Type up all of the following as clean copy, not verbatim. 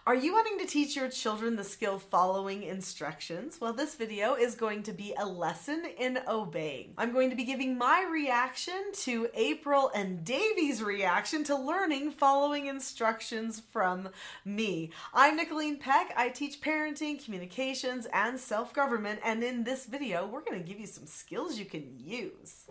Are you wanting to teach your children the skill following instructions? Well, this video is going to be a lesson in obeying. I'm going to be giving my reaction to April and Davey's reaction to learning following instructions from me. I'm Nicholeen Peck. I teach parenting, communications, and self-government, and in this video, we're going to give you some skills you can use.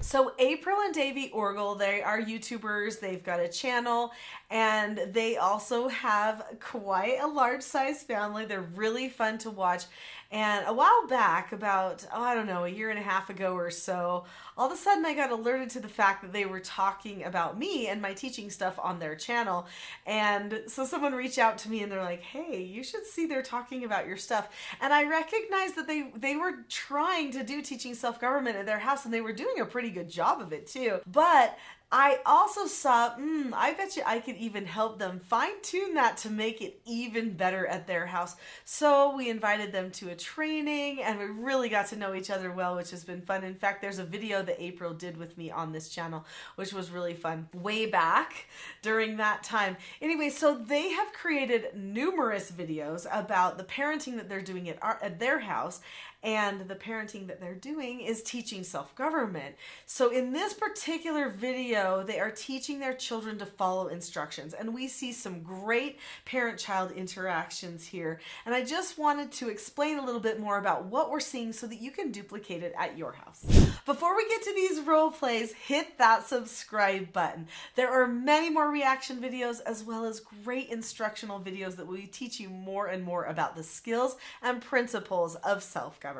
So April and Davey Orgill, they are YouTubers, they've got a channel, and they also have quite a large size family. They're really fun to watch. And a while back, about, I don't know, a year and a half ago or so, all of a sudden I got alerted to the fact that they were talking about me and my teaching stuff on their channel. And so someone reached out to me and they're like, hey, you should see they're talking about your stuff. And I recognized that they were trying to do teaching self-government at their house, and they were doing a pretty good job of it too. But I also saw, I bet you I could even help them fine-tune that to make it even better at their house. So we invited them to a training, and we really got to know each other well, which has been fun. In fact, there's a video that April did with me on this channel, which was really fun way back during that time. Anyway, so they have created numerous videos about the parenting that they're doing at their house, and the parenting that they're doing is teaching self-government. So in this particular video, they are teaching their children to follow instructions, and we see some great parent-child interactions here. And I just wanted to explain a little bit more about what we're seeing so that you can duplicate it at your house. Before we get to these role plays, hit that subscribe button. There are many more reaction videos as well as great instructional videos that will teach you more and more about the skills and principles of self-government.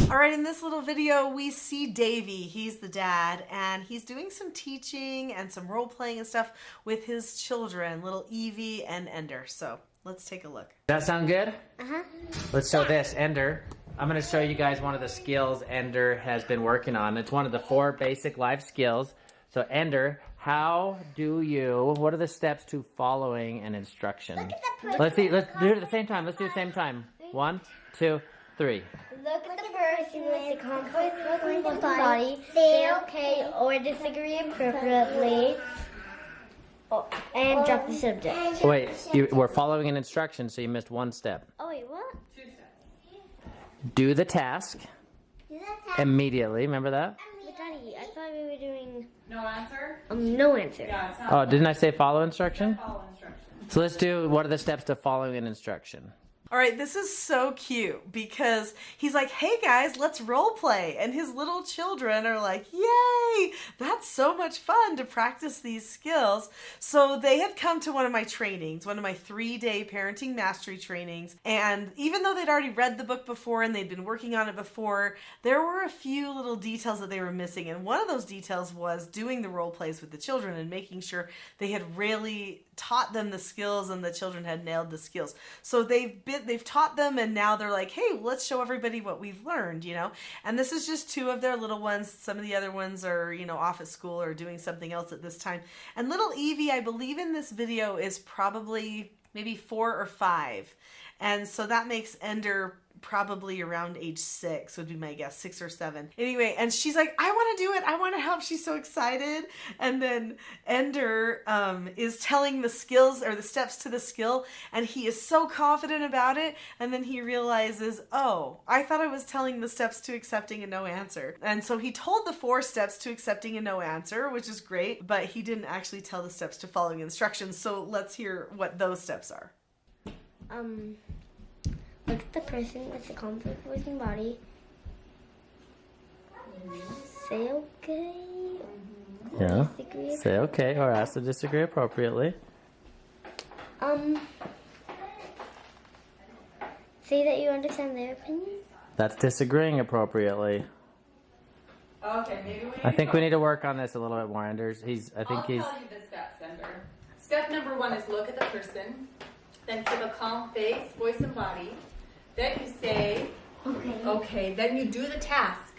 All right, in this little video, we see Davey. He's the dad, and he's doing some teaching and some role-playing and stuff with his children, little Evie and Ender. So let's take a look. Does that sound good? Uh-huh. Let's show this, Ender. I'm going to show you guys one of the skills Ender has been working on. It's one of the 4 basic life skills. So Ender, what are the steps to following an instruction? Let's do it at the same time. Let's do it at the same time. 1, 2, 3. Look at the person with the conflict with the body, say okay or disagree appropriately, and drop the subject. Wait, we're following an instruction, so you missed 1 step. Oh wait, what? 2 steps. Do the task immediately. Remember that? But Daddy, I thought we were doing No answer? no answer. Yeah, it's not. Oh, didn't I say follow instruction? Follow instructions. So let's do, what are the steps to following an instruction? All right, this is so cute because he's like, hey guys, let's role play. And his little children are like, yay, that's so much fun to practice these skills. So they had come to one of my trainings, one of my 3-day parenting mastery trainings. And even though they'd already read the book before and they'd been working on it before, there were a few little details that they were missing. And one of those details was doing the role plays with the children and making sure they had really taught them the skills and the children had nailed the skills. So they've taught them, and now they're like, hey, let's show everybody what we've learned, you know? And this is just 2 of their little ones. Some of the other ones are, you know, off at school or doing something else at this time. And little Evie, I believe in this video, is probably maybe 4 or 5. And so that makes Ender probably around age 6 would be my guess, 6 or 7. Anyway, and she's like, I want to do it. I want to help. She's so excited. And then Ender is telling the skills or the steps to the skill, and he is so confident about it. And then he realizes, oh, I thought I was telling the steps to accepting a no answer. And so he told the 4 steps to accepting a no answer, which is great, but he didn't actually tell the steps to following instructions. So let's hear what those steps are. Look at the person with the conflict with the body. Say okay. Yeah. Disagree. Say okay or ask to disagree appropriately. Say that you understand their opinion. That's disagreeing appropriately. Okay, maybe I think we need to work on this a little bit more, Anders. I'll tell you the steps, Ender. Step number 1 is look at the person. Then give a calm face, voice, and body. Then you say, okay. Then you do the task,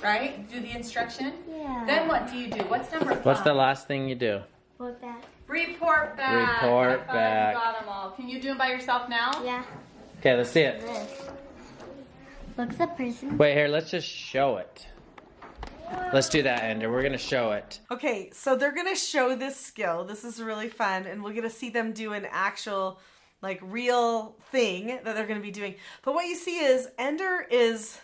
right? Do the instruction. Yeah. Then what do you do? What's number 5? What's the last thing you do? Report back. Report back. Report High five, back. You got them all. Can you do them by yourself now? Yeah. Okay, let's see it. Look at the person. Wait, here, let's just show it. Let's do that, Ender. We're going to show it. Okay, so they're going to show this skill. This is really fun, and we're going to see them do an actual, like, real thing that they're going to be doing. But what you see is Ender is...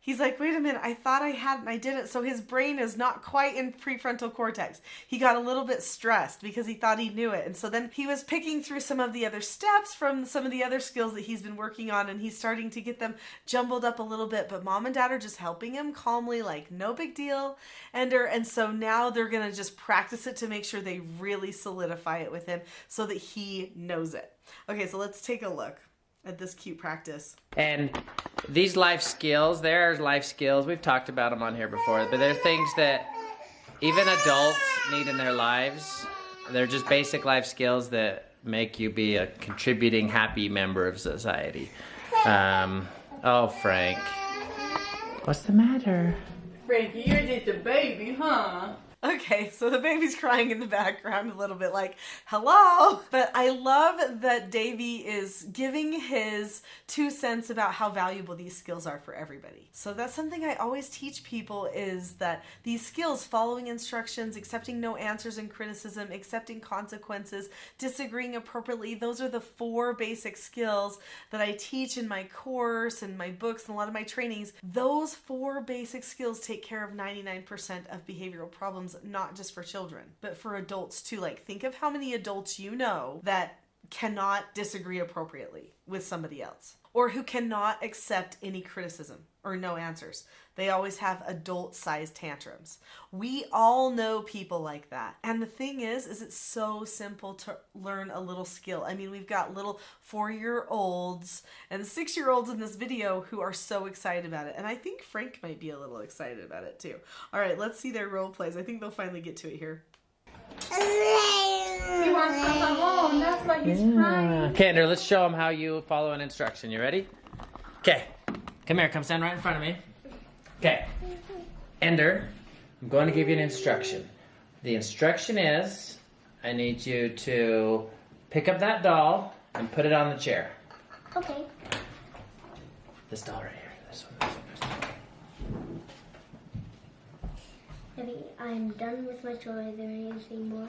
He's like, wait a minute, I thought I had and I didn't. So his brain is not quite in prefrontal cortex. He got a little bit stressed because he thought he knew it. And so then he was picking through some of the other steps from some of the other skills that he's been working on. And he's starting to get them jumbled up a little bit. But mom and dad are just helping him calmly, like, no big deal, Ender. And so now they're going to just practice it to make sure they really solidify it with him so that he knows it. Okay, so let's take a look at this cute practice. And these life skills, there's life skills. We've talked about them on here before, but they're things that even adults need in their lives. They're just basic life skills that make you be a contributing, happy member of society. Oh, Frank. What's the matter? Frankie, you're just a baby, huh? Okay, so the baby's crying in the background a little bit like, hello. But I love that Davey is giving his 2 cents about how valuable these skills are for everybody. So that's something I always teach people, is that these skills, following instructions, accepting no answers and criticism, accepting consequences, disagreeing appropriately, those are the 4 basic skills that I teach in my course and my books and a lot of my trainings. Those 4 basic skills take care of 99% of behavioral problems, not just for children, but for adults too. Like, think of how many adults you know that cannot disagree appropriately with somebody else, or who cannot accept any criticism or no answers. They always have adult-sized tantrums. We all know people like that. And the thing is it's so simple to learn a little skill. I mean, we've got little 4-year-olds and 6-year-olds in this video who are so excited about it. And I think Frank might be a little excited about it too. All right, let's see their role plays. I think they'll finally get to it here. He wants to come home. That's why he's crying. Okay, Ender, let's show them how you follow an instruction. You ready? Okay. Come here. Come stand right in front of me. Okay. Ender, I'm going to give you an instruction. The instruction is, I need you to pick up that doll and put it on the chair. Okay. This doll right here. This one. Maybe I'm done with my chore. Is there anything more?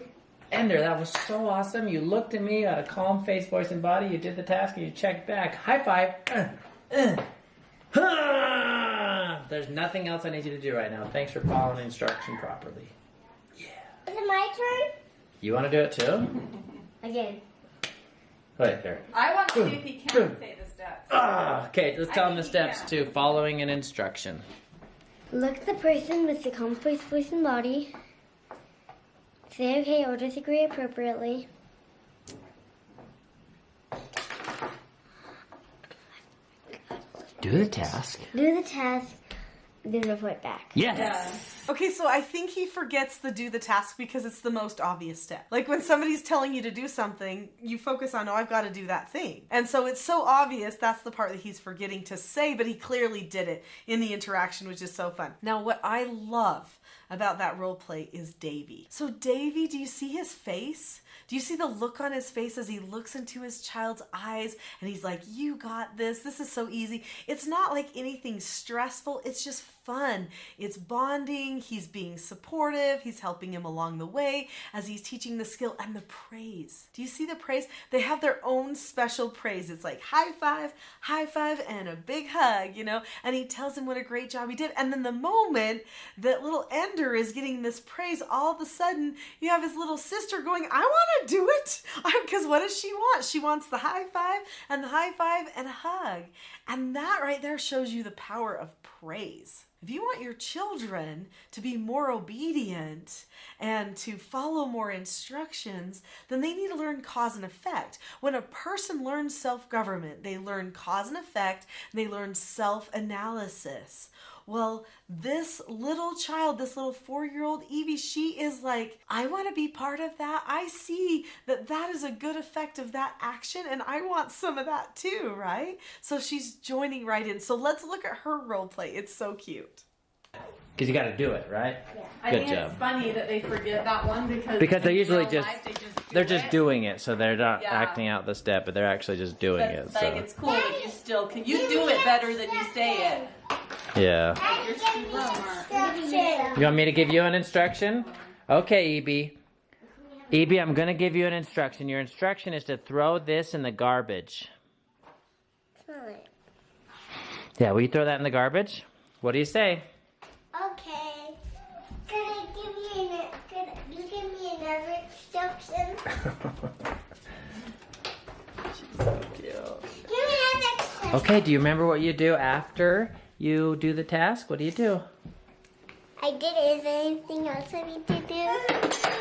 Ender, that was so awesome. You looked at me, had a calm face, voice, and body. You did the task and you checked back. High five. There's nothing else I need you to do right now. Thanks for following the instruction properly. Yeah. Is it my turn? You want to do it too? Again. Wait, there. I want to see if he can say the steps. Okay, let's tell him the steps to following an instruction. Look at the person with the calm face, voice, and body. Say okay or disagree appropriately. Do the task. Do the task, then report back. Yes. Okay, so I think he forgets the do the task because it's the most obvious step. Like when somebody's telling you to do something, you focus on, oh, I've got to do that thing. And so it's so obvious, that's the part that he's forgetting to say, but he clearly did it in the interaction, which is so fun. Now, what I love about that role play is Davey. So Davey, do you see his face? Do you see the look on his face as he looks into his child's eyes and he's like, you got this. This is so easy. It's not like anything stressful. It's just fun. It's bonding. He's being supportive. He's helping him along the way as he's teaching the skill, and the praise. Do you see the praise? They have their own special praise. It's like high five, and a big hug, you know, and he tells him what a great job he did. And then the moment that little Ender is getting this praise, all of a sudden you have his little sister going, I want to do it. Because what does she want? She wants the high five and a hug. And that right there shows you the power of praise. If you want your children to be more obedient and to follow more instructions, then they need to learn cause and effect. When a person learns self-government, they learn cause and effect, and they learn self-analysis. Well, this little child, this little 4-year-old Evie, she is like, I want to be part of that. I see that that is a good effect of that action, and I want some of that too, right? So she's joining right in. So let's look at her role play. It's so cute. Because you got to do it, right? Yeah. I Good think job. it's funny that they forget that one Because they're in usually real just life, they're just doing it, so they're not Yeah. acting out the step, but they're actually just doing it. But, like, So it's cool that you still can. You do it better than you say it. yeah. You're smart. You want me to give you an instruction? Okay, EB. EB, I'm gonna give you an instruction. Your instruction is to throw this in the garbage. Yeah, will you throw that in the garbage? What do you say? Okay. Could you give me another instruction? Give me another instruction. Okay, do you remember what you do after you do the task? What do you do? I did it. Is there anything else I need to do?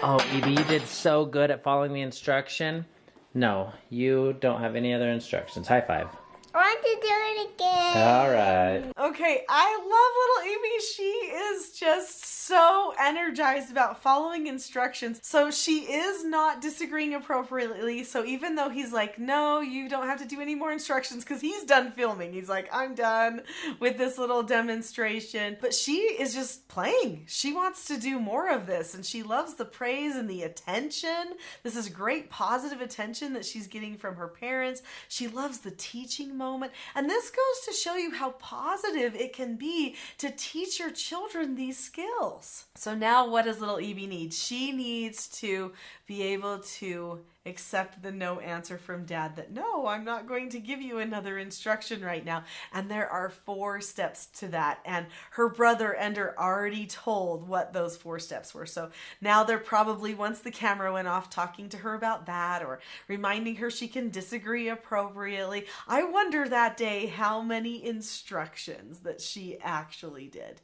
Oh, EB, you did so good at following the instruction. No, you don't have any other instructions. High five. I want to do it again. All right. Okay, I love little Amy. She is just so energized about following instructions. So she is not disagreeing appropriately. So even though he's like, no, you don't have to do any more instructions because he's done filming. He's like, I'm done with this little demonstration. But she is just playing. She wants to do more of this and she loves the praise and the attention. This is great positive attention that she's getting from her parents. She loves the teaching moment. And this goes to show you how positive it can be to teach your children these skills. So now what does little Evie need? She needs to be able to accept the no answer from dad that no, I'm not going to give you another instruction right now. And there are 4 steps to that. And her brother Ender already told what those 4 steps were. So now they're probably, once the camera went off, talking to her about that or reminding her she can disagree appropriately. I wonder that day how many instructions that she actually did.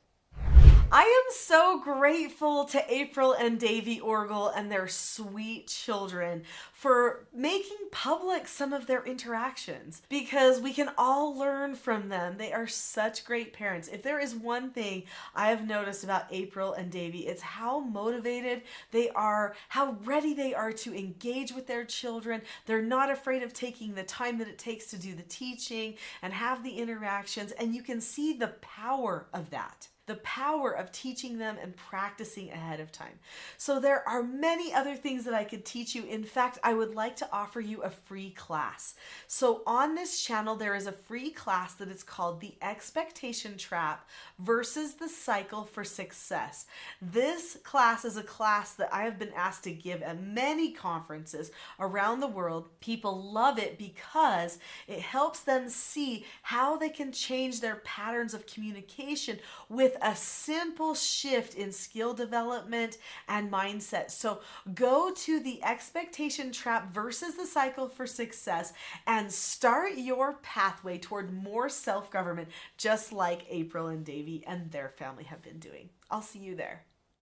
I am so grateful to April and Davey Orgill and their sweet children for making public some of their interactions because we can all learn from them. They are such great parents. If there is one thing I have noticed about April and Davey, it's how motivated they are, how ready they are to engage with their children. They're not afraid of taking the time that it takes to do the teaching and have the interactions, and you can see the power of that. The power of teaching them and practicing ahead of time. So there are many other things that I could teach you. In fact, I would like to offer you a free class. So on this channel, there is a free class that is called The Expectation Trap versus the Cycle for Success. This class is a class that I have been asked to give at many conferences around the world. People love it because it helps them see how they can change their patterns of communication with a simple shift in skill development and mindset. So go to The Expectation Trap versus the Cycle for Success and start your pathway toward more self-government, just like April and Davey and their family have been doing. I'll see you there.